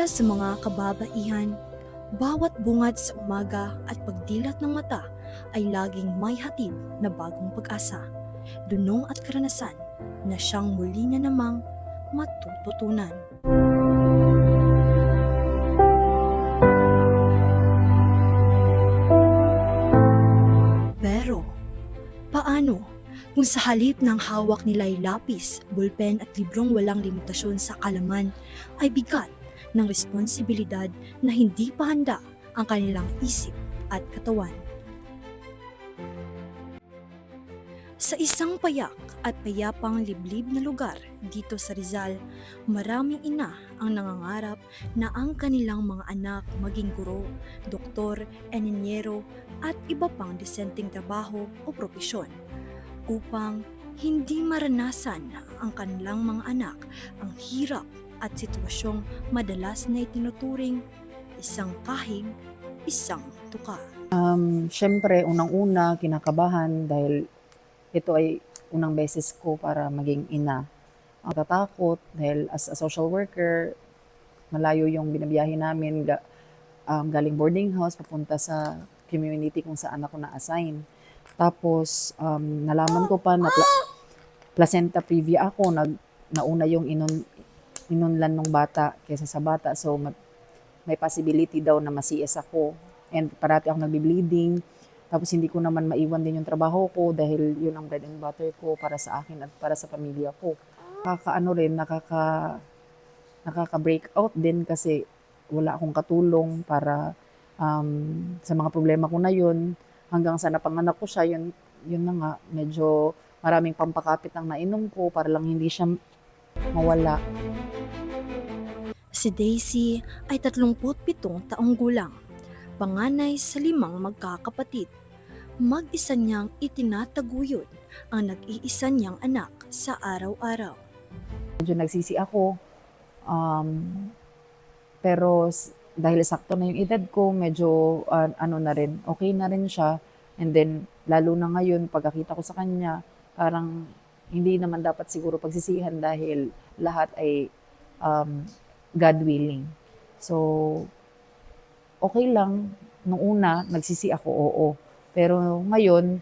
Para sa mga kababaihan, bawat bungad sa umaga at pagdilat ng mata ay laging may hatid na bagong pag-asa, dunong at karanasan na siyang muli na namang matututunan. Pero, paano kung sa halip ng hawak nila'y lapis, bulpen at librong walang limitasyon sa kalaman ay bigat ng responsibilidad na hindi pa handa ang kanilang isip at katawan? Sa isang payak at payapang liblib na lugar dito sa Rizal, maraming ina ang nangangarap na ang kanilang mga anak maging guro, doktor, enenyero at iba pang disenteng trabaho o propesyon, upang hindi maranasan ang kanilang mga anak ang hirap at sitwasyong madalas na itinuturing isang kahig, isang tuka. Siyempre, unang-una, kinakabahan dahil ito ay unang beses ko para maging ina. Natatakot dahil as a social worker, malayo yung binabiyahe namin galing boarding house papunta sa community kung saan ako na-assign. Tapos, nalaman ko pa na placenta previa ako, nauna yung inunlan ng bata kaysa sa bata. So, may possibility daw na ma-CS ako. And parati ako nagbi-bleeding. Tapos hindi ko naman maiwan din yung trabaho ko dahil yun ang bread and butter ko para sa akin at para sa pamilya ko. Nakaka-break out din kasi wala akong katulong para sa mga problema ko na yun. Hanggang sa napanganak ko siya, yun na nga, medyo maraming pampakapit ang nainom ko para lang hindi siya mawala. Si Daisy ay 37 taong gulang, panganay sa 5 magkakapatid. Mag-isa niyang itinataguyod ang nag-iisa niyang anak sa araw-araw. Medyo nagsisi ako, pero dahil sakto na yung edad ko, medyo okay na rin siya. And then, lalo na ngayon, pagkakita ko sa kanya, parang hindi naman dapat siguro pagsisihan dahil lahat ay God willing. So, okay lang. Nung una, nagsisi ako, oo. Pero ngayon,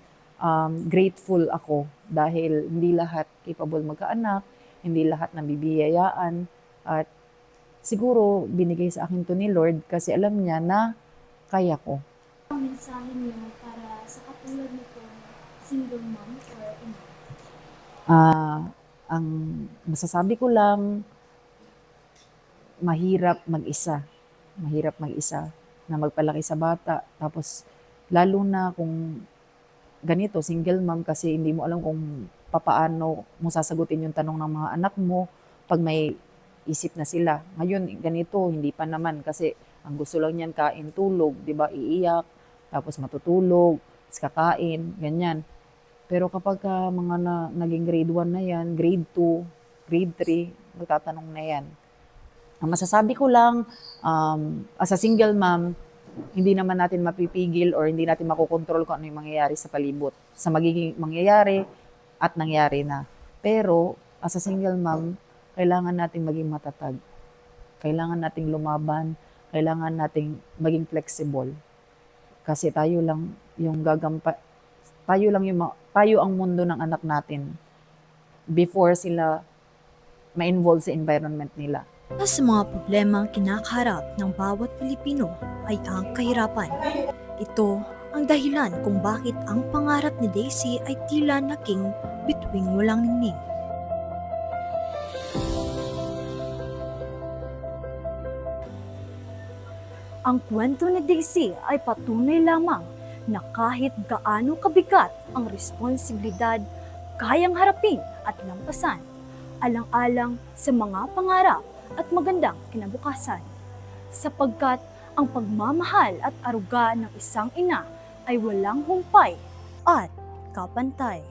grateful ako dahil hindi lahat capable magkaanak, hindi lahat nabibiyayaan, at siguro binigay sa akin to ni Lord kasi alam niya na kaya ko. Ang mensahe niyo para sa katulad nito single mom or ina? Ang masasabi ko lang, mahirap mag-isa na magpalaki sa bata. Tapos, lalo na kung ganito, single mom, kasi hindi mo alam kung papaano mo sasagutin yung tanong ng mga anak mo pag may isip na sila. Ngayon, ganito, hindi pa naman kasi ang gusto lang niyan kain, tulog, di ba? Iiyak, tapos matutulog, tapos kakain, ganyan. Pero kapag mga naging grade 1 na yan, grade 2, grade 3, magtatanong na yan. Ang masasabi ko lang, as a single mom, hindi naman natin mapipigil or hindi natin makokontrol kung ano yung mangyayari sa palibot. Sa magiging mangyayari at nangyari na. Pero, as a single mom, kailangan nating maging matatag. Kailangan nating lumaban. Kailangan nating maging flexible. Kasi tayo lang yung tayo ang mundo ng anak natin before sila ma-involve sa environment nila. Sa mga problemang kinakaharap ng bawat Pilipino ay ang kahirapan. Ito ang dahilan kung bakit ang pangarap ni Daisy ay tila naging bituing walang ningning. Ang kwento ni Daisy ay patunay lamang na kahit gaano kabigat ang responsibilidad, kayang harapin at lampasan, alang-alang sa mga pangarap at magandang kinabukasan. Sapagkat ang pagmamahal at aruga ng isang ina ay walang humpay at kapantay.